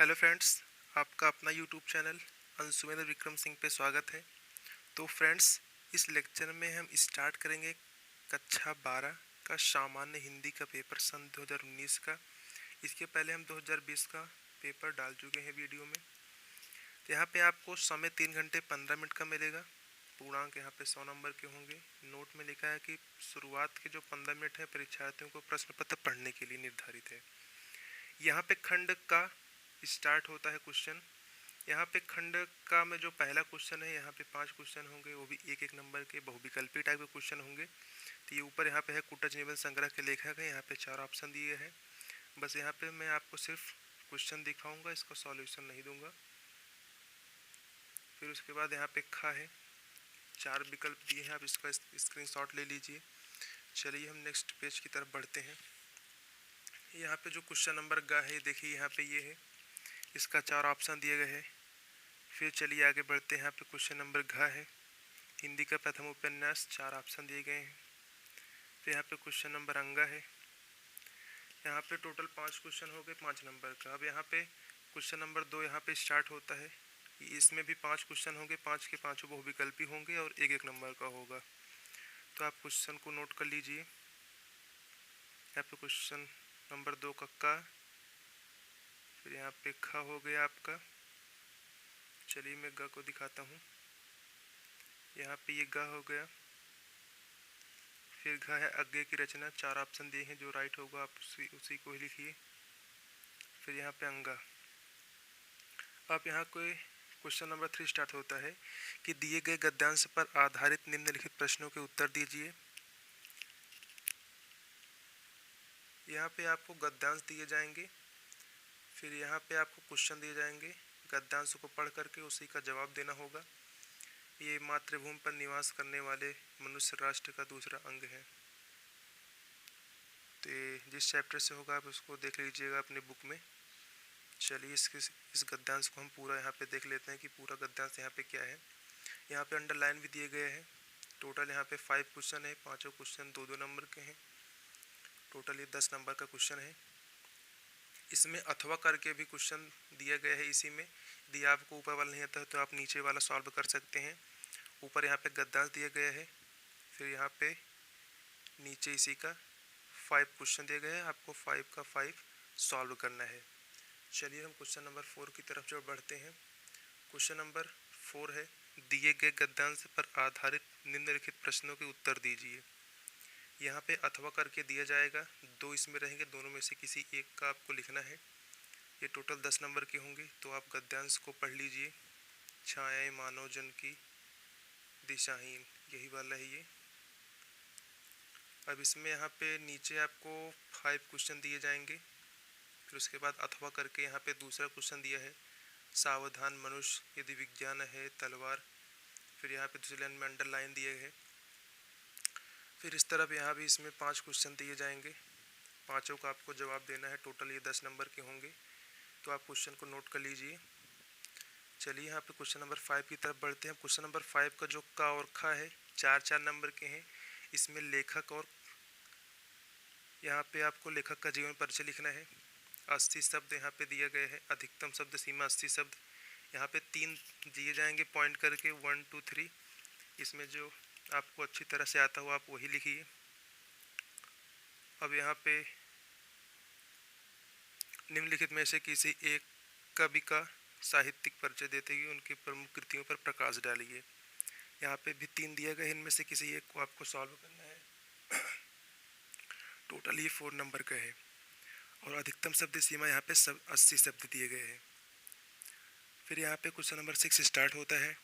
Hello friends, आपका अपना YouTube channel अंशुमेंद्र Vikram Singh पे स्वागत है। तो फ्रेंड्स, इस लेक्चर में हम स्टार्ट करेंगे कक्षा 12 का सामान्य हिंदी का पेपर सन 2019 का। इसके पहले हम 2020 का पेपर डाल चुके हैं वीडियो में। तो यहाँ पे आपको समय 3 घंटे 15 मिनट का मिलेगा। पूर्णांक यहाँ पे 100 नंबर के होंगे। नोट में लिखा है कि शुरुआत के जो 15 मिनट है परीक्षार्थियों को प्रश्न पत्र पढ़ने के लिए निर्धारित है। यहाँ पे खंड का स्टार्ट होता है क्वेश्चन। यहाँ पे खंड का में जो पहला क्वेश्चन है, यहाँ पे 5 क्वेश्चन होंगे, वो भी एक एक नंबर के बहुविकल्पी टाइप के क्वेश्चन होंगे। तो ये ऊपर यहाँ पे है कुटज निबंध संग्रह के लेखक है। यहाँ पे 4 ऑप्शन दिए हैं। बस यहाँ पे मैं आपको सिर्फ क्वेश्चन दिखाऊंगा, इसका सॉल्यूशन नहीं दूंगा। फिर उसके बाद यहाँ पे खा है, 4 विकल्प दिए हैं, आप इसका स्क्रीनशॉट ले लीजिए। चलिए हम नेक्स्ट पेज की तरफ बढ़ते हैं। यहाँ पे जो क्वेश्चन नंबर ग है, देखिए यहाँ पे ये है, इसका 4 ऑप्शन दिए गए हैं। फिर चलिए आगे बढ़ते हैं। यहाँ पे क्वेश्चन नंबर घ है, हिंदी का प्रथम उपन्यास, 4 ऑप्शन दिए गए हैं। फिर यहाँ पे क्वेश्चन नंबर अंगा है। यहाँ पे टोटल 5 क्वेश्चन हो गए 5 नंबर का। अब यहाँ पे क्वेश्चन नंबर 2 यहाँ पे स्टार्ट होता है। इसमें भी 5 क्वेश्चन होंगे, 5 के 5 बहुविकल्पी होंगे और एक एक नंबर का होगा। तो आप क्वेश्चन को नोट कर लीजिए। यहाँ पे क्वेश्चन नंबर 2 का, फिर यहाँ पे ख हो गया आपका। चलिए मैं ग को दिखाता हूँ। यहाँ पे ये ग हो गया। फिर घ है अज्ञे की रचना, 4 ऑप्शन दिए हैं, जो राइट होगा आप उसी को ही लिखिए। फिर यहाँ पे अंगा। अब यहाँ कोई क्वेश्चन नंबर 3 स्टार्ट होता है कि दिए गए गद्यांश पर आधारित निम्नलिखित प्रश्नों के उत्तर दीजिए। यहाँ पे आपको गद्यांश दिए जाएंगे, फिर यहाँ पे आपको क्वेश्चन दिए जाएंगे। गद्यांश को पढ़ करके उसी का जवाब देना होगा। ये मातृभूमि पर निवास करने वाले मनुष्य राष्ट्र का दूसरा अंग है। तो जिस चैप्टर से होगा आप उसको देख लीजिएगा अपने बुक में। चलिए इस गद्यांश को हम पूरा यहाँ पे देख लेते हैं कि पूरा गद्यांश यहाँ पे क्या है। यहाँ पे अंडरलाइन भी दिए गए हैं। टोटल यहाँ पे 5 क्वेश्चन है, 5 क्वेश्चन 2-2 नंबर के हैं। टोटल ये 10 नंबर का क्वेश्चन है। इसमें अथवा करके भी क्वेश्चन दिया गया है। इसी में यदि आपको ऊपर वाला नहीं आता है तो आप नीचे वाला सॉल्व कर सकते हैं। ऊपर यहाँ पे गद्यांश दिया गया है, फिर यहाँ पे नीचे इसी का 5 क्वेश्चन दिए गए हैं। आपको 5 का 5 सॉल्व करना है। चलिए हम क्वेश्चन नंबर 4 की तरफ जो बढ़ते हैं। क्वेश्चन नंबर 4 है, दिए गए गद्यांश पर आधारित निम्नलिखित प्रश्नों के उत्तर दीजिए। यहाँ पे अथवा करके दिया जाएगा, 2 इसमें रहेंगे, दोनों में से किसी एक का आपको लिखना है। ये टोटल 10 नंबर के होंगे। तो आप गद्यांश को पढ़ लीजिए। छायाएं मानव जन की दिशाहीन, यही वाला है ये। अब इसमें यहाँ पे नीचे आपको 5 क्वेश्चन दिए जाएंगे। फिर उसके बाद अथवा करके यहाँ पे दूसरा क्वेश्चन दिया है, सावधान मनुष्य यदि विज्ञान है तलवार। फिर यहाँ पे दूसरी लाइन में अंडरलाइन दिए है। फिर इस तरफ यहाँ भी इसमें 5 क्वेश्चन दिए जाएंगे, पाँचों का आपको जवाब देना है। टोटल ये 10 नंबर के होंगे। तो आप क्वेश्चन को नोट कर लीजिए। चलिए यहाँ पे क्वेश्चन नंबर 5 की तरफ बढ़ते हैं। क्वेश्चन नंबर 5 का जो का और खा है 4-4 नंबर के हैं। इसमें लेखक और यहाँ पे आपको लेखक का जीवन परिचय लिखना है। 80 शब्द यहाँ पे दिया गया है। अधिकतम शब्द सीमा 80 शब्द। यहाँ पे 3 दिए जाएंगे पॉइंट करके, 1 2 3। इसमें जो आपको अच्छी तरह से आता हो आप वही लिखिए। अब यहाँ पे निम्नलिखित में से किसी एक कवि का साहित्यिक परिचय देते हुए उनकी प्रमुख कृतियों पर प्रकाश डालिए। यहाँ पे भी 3 दिए गए, इनमें से किसी एक को आपको सॉल्व करना है। टोटल ये 4 नंबर का है और अधिकतम शब्द सीमा यहाँ पे 80 शब्द दिए गए हैं। फिर यहाँ पे क्वेश्चन नंबर 6 स्टार्ट होता है,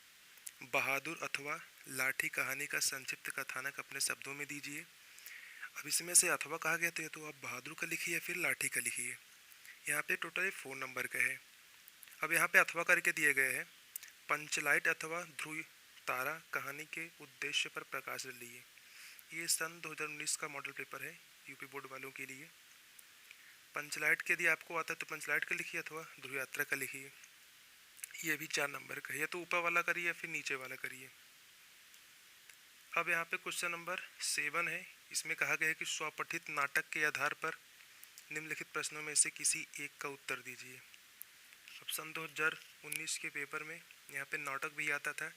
बहादुर अथवा लाठी कहानी का संक्षिप्त कथानक अपने शब्दों में दीजिए। अब इसमें से अथवा कहा गया तो आप बहादुर का लिखिए या फिर लाठी का लिखिए। यहाँ पे टोटल 4 नंबर का है। अब यहाँ पे अथवा करके दिए गए हैं, पंचलाइट अथवा ध्रुव तारा कहानी के उद्देश्य पर प्रकाश डालिए। ये सन 2019 का मॉडल पेपर है यूपी बोर्ड वालों के लिए। पंचलाइट के यदि आपको आता है तो पंचलाइट का लिखिए अथवा ध्रुव यात्रा का लिखिए। ये भी 4 नंबर का है। तो ऊपर वाला करिए या फिर नीचे वाला करिए। अब यहाँ पे क्वेश्चन नंबर 7 है। इसमें कहा गया है कि स्वपठित नाटक के आधार पर निम्नलिखित प्रश्नों में से किसी एक का उत्तर दीजिए। अब सन 2019 के पेपर में यहाँ पे नाटक भी आता था,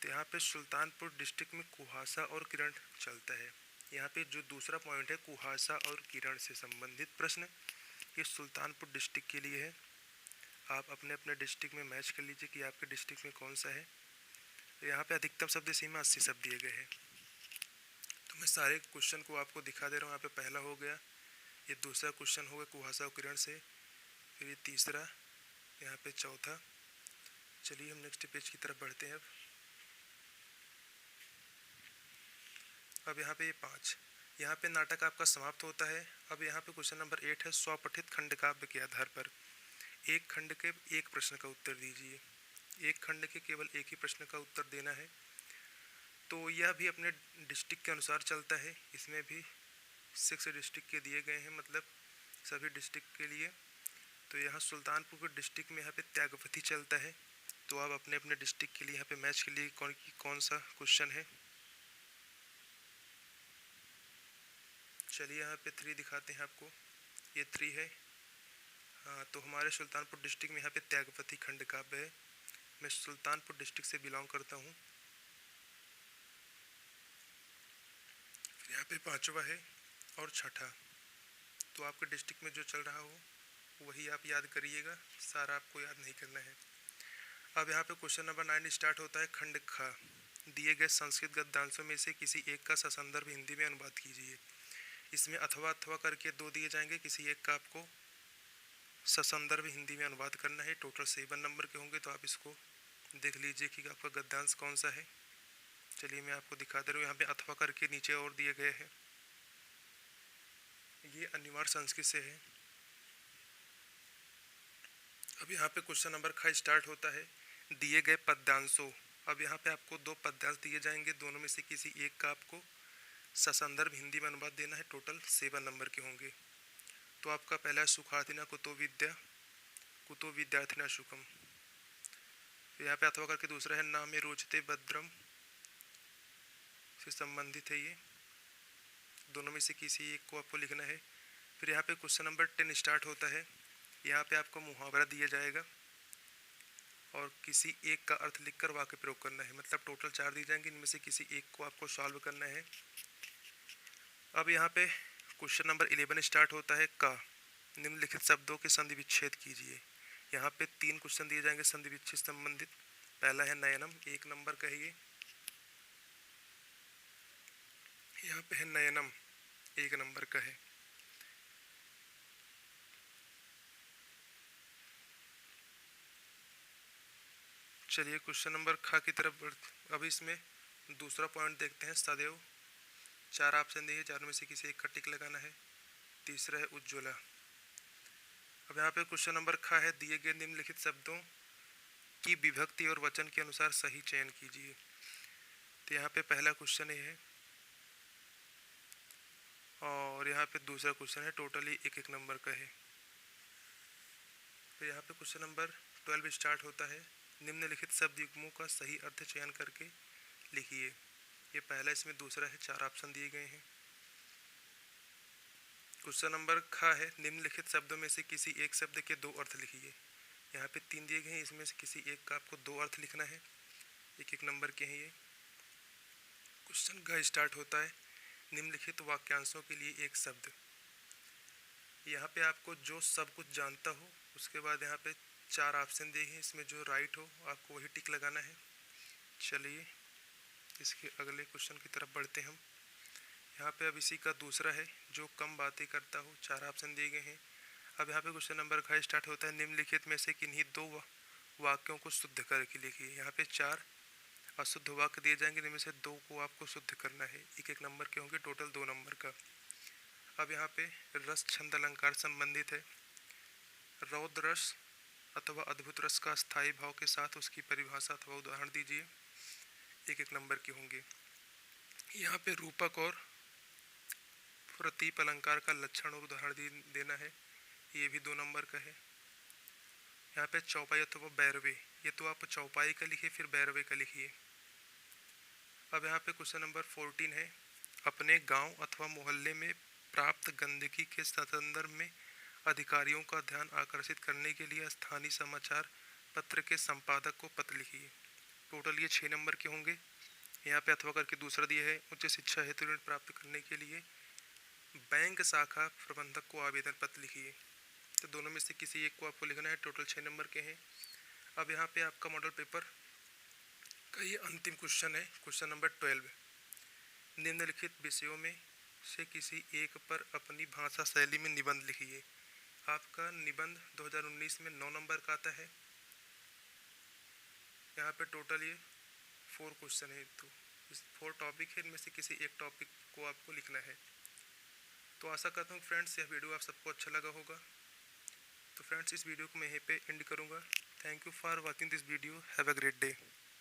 तो यहाँ पे सुल्तानपुर डिस्ट्रिक्ट में कुहासा और किरण चलता है। यहाँ पे जो दूसरा पॉइंट है कुहासा और किरण से संबंधित प्रश्न, ये सुल्तानपुर डिस्ट्रिक्ट के लिए है। आप अपने अपने डिस्ट्रिक्ट में मैच कर लीजिए कि आपके डिस्ट्रिक्ट में कौन सा है। यहाँ पे अधिकतम शब्द सीमा 80 शब्द दिए गए हैं। तो मैं सारे क्वेश्चन को आपको दिखा दे रहा हूँ। यहाँ पे पहला हो गया, ये दूसरा क्वेश्चन हो गया कुहासा और किरण से, फिर ये तीसरा, यहाँ पे चौथा। चलिए हम नेक्स्ट पेज की तरफ बढ़ते हैं। अब यहाँ पे ये 5, यहाँ पे नाटक आपका समाप्त होता है। अब यहाँ पे क्वेश्चन नंबर 8 है, स्वपठित खंड काव्य के आधार पर एक खंड के एक प्रश्न का उत्तर दीजिए। एक खंड के केवल एक ही प्रश्न का उत्तर देना है। तो यह भी अपने डिस्ट्रिक्ट के अनुसार चलता है। इसमें भी 6 डिस्ट्रिक्ट के दिए गए हैं, मतलब सभी डिस्ट्रिक्ट के लिए। तो यहाँ सुल्तानपुर के डिस्ट्रिक्ट में यहाँ पे त्यागपति चलता है। तो आप अपने अपने डिस्ट्रिक्ट के लिए यहाँ पे मैच के लिए कौन सा क्वेश्चन है। चलिए यहाँ पे 3 दिखाते हैं आपको, ये 3 है। हाँ, तो हमारे सुल्तानपुर डिस्ट्रिक्ट में यहाँ पे त्यागपति खंड काव्य है। मैं सुल्तानपुर डिस्ट्रिक्ट से बिलोंग करता हूँ। फिर यहाँ पे 5वां है और 6ठा। तो आपके डिस्ट्रिक्ट में जो चल रहा हो वही आप याद करिएगा, सारा आपको याद नहीं करना है। अब यहाँ पे क्वेश्चन नंबर 9 स्टार्ट होता है, खंड ख, दिए गए संस्कृत गद्यांशों में से किसी एक का ससंदर्भ हिंदी में अनुवाद कीजिए। इसमें अथवा अथवा करके 2 दिए जाएंगे, किसी एक का आपको ससंदर्भ हिंदी में अनुवाद करना है। टोटल 7 नंबर के होंगे। तो आप इसको देख लीजिए कि आपका गद्यांश कौन सा है। चलिए मैं आपको दिखा दे रहा हूँ। यहाँ पे अथवा करके नीचे और दिए गए हैं, ये अनिवार्य संस्कृत से है। अब यहाँ पे क्वेश्चन नंबर ख स्टार्ट होता है, दिए गए पद्यांशों। अब यहाँ पे आपको 2 पद्यांश दिए जाएंगे, दोनों में से किसी एक का आपको ससंदर्भ हिंदी में अनुवाद देना है। टोटल 7 नंबर के होंगे। तो आपका पहला है, सुखार्थिना कुतो विद्या कुतो विद्यार्थिना सुखम। यहाँ पे अथवा करके दूसरा है, नामे रोचते भद्रम से संबंधित है। ये दोनों में से किसी एक को आपको लिखना है। फिर यहाँ पे क्वेश्चन नंबर 10 स्टार्ट होता है। यहाँ पे आपको मुहावरा दिया जाएगा और किसी एक का अर्थ लिखकर वाक्य प्रयोग करना है। मतलब टोटल 4 दिए जाएंगे, इनमें से किसी एक को आपको सॉल्व करना है। अब यहाँ पे क्वेश्चन नंबर 11 स्टार्ट होता है, का, निम्नलिखित शब्दों के संधि विच्छेद कीजिए। यहाँ पे 3 क्वेश्चन दिए जाएंगे संधि विच्छेद संबंधित। पहला है नयनम, 1 नंबर का है ये। यहाँ पे है नयनम, 1 नंबर का है। चलिए क्वेश्चन नंबर ख की तरफ बढ़ते। अब इसमें दूसरा पॉइंट देखते हैं, सदैव। 4 ऑप्शन दिए, 4 में से किसी एक का टिक लगाना है। तीसरा है उज्ज्वला। अब यहाँ पे क्वेश्चन नंबर ख है, दिए गए निम्नलिखित शब्दों की विभक्ति और वचन के अनुसार सही चयन कीजिए। तो यहाँ पे पहला क्वेश्चन ये है और यहाँ पे दूसरा क्वेश्चन है। टोटली 1-1 नंबर का है। फिर यहाँ पे क्वेश्चन नंबर 12 स्टार्ट होता है, निम्नलिखित शब्द युग्मों का सही अर्थ चयन करके लिखिए। ये पहला, इसमें दूसरा है, 4 ऑप्शन दिए गए हैं। क्वेश्चन नंबर ख है, निम्नलिखित शब्दों में से किसी एक शब्द के 2 अर्थ लिखिए। यहाँ पे 3 दिए गए हैं, इसमें से किसी एक का आपको 2 अर्थ लिखना है। 1-1 नंबर के हैं ये। क्वेश्चन ग स्टार्ट होता है, निम्नलिखित वाक्यांशों के लिए एक शब्द। यहाँ पे आपको जो सब कुछ जानता हो, उसके बाद यहाँ पे 4 ऑप्शन दिए हैं, इसमें जो राइट हो आपको वही टिक लगाना है। चलिए इसके अगले क्वेश्चन की तरफ बढ़ते हैं हम। यहाँ पे अब इसी का दूसरा है, जो कम बातें करता हो। 4 ऑप्शन दिए गए हैं। अब यहाँ पे क्वेश्चन नंबर ख स्टार्ट होता है, निम्नलिखित में से किन्हीं 2 वाक्यों को शुद्ध करके लिखिए। यहाँ पे 4 अशुद्ध वाक्य दिए जाएंगे, इनमें से 2 को आपको शुद्ध करना है। 1-1 नंबर के होंगे, टोटल 2 नंबर का। अब यहाँ पे रस छंद अलंकार संबंधित है। रौद्र रस अथवा अद्भुत रस का स्थायी भाव के साथ उसकी परिभाषा अथवा उदाहरण दीजिए। 1-1 नंबर के होंगे। यहाँ पे रूपक और प्रतीप अलंकार का लक्षण और उदाहरण देना है। ये भी 2 नंबर का है। यहाँ पे चौपाई अथवा बैरवे, ये तो आप चौपाई का लिखिए, फिर बैरवे का लिखिए। अब यहाँ पे क्वेश्चन नंबर 14 है, अपने गांव अथवा मोहल्ले में प्राप्त गंदगी के संदर्भ में अधिकारियों का ध्यान आकर्षित करने के लिए स्थानीय समाचार पत्र के संपादक को पत्र लिखिए। टोटल ये 6 नंबर के होंगे। यहाँ पे अथवा करके दूसरा दिया है, उच्च शिक्षा हेतु ऋण प्राप्त करने के लिए बैंक शाखा प्रबंधक को आवेदन पत्र लिखिए। तो दोनों में से किसी एक को आपको लिखना है। टोटल 6 नंबर के हैं। अब यहाँ पे आपका मॉडल पेपर का ये अंतिम क्वेश्चन है, क्वेश्चन नंबर 12। निम्नलिखित विषयों में से किसी एक पर अपनी भाषा शैली में निबंध लिखिए। आपका निबंध 2019 में 9 नंबर का आता है। यहाँ पे टोटल ये 4 क्वेश्चन है, तो इस 4 टॉपिक है, इनमें से किसी एक टॉपिक को आपको लिखना है। तो आशा करता हूँ फ्रेंड्स यह वीडियो आप सबको अच्छा लगा होगा। तो फ्रेंड्स इस वीडियो को मैं यहीं पे एंड करूँगा। Thank you for watching this video. Have a great day.